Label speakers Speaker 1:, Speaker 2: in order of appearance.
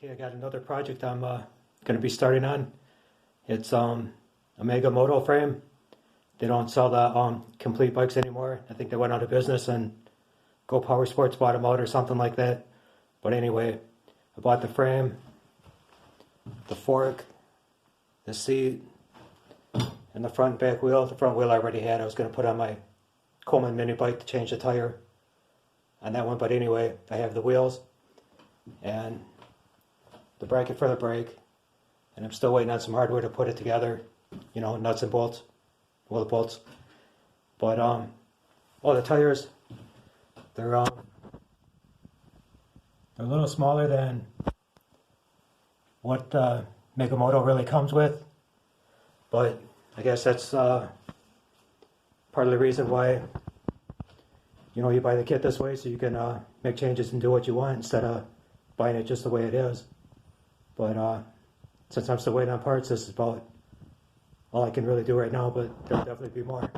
Speaker 1: Okay, I got another project I'm going to be starting on. It's a Mega Moto frame. They don't sell the complete bikes anymore. I think they went out of business and Go Power Sports bought them out or something like that. But anyway, I bought the frame, the fork, the seat, and the front and back wheel. The front wheel I already had. I was going to put on my Coleman mini bike to change the tire on that one. But anyway, I have the wheels and the bracket for the brake, and I'm still waiting on some hardware to put it together, you know, nuts and bolts, well, the bolts. But the tires, they're a little smaller than what Mega Moto really comes with, but I guess that's part of the reason why, you know, you buy the kit this way, so you can make changes and do what you want instead of buying it just the way it is. But since I'm still waiting on parts, this is about all I can really do right now, but there'll definitely be more.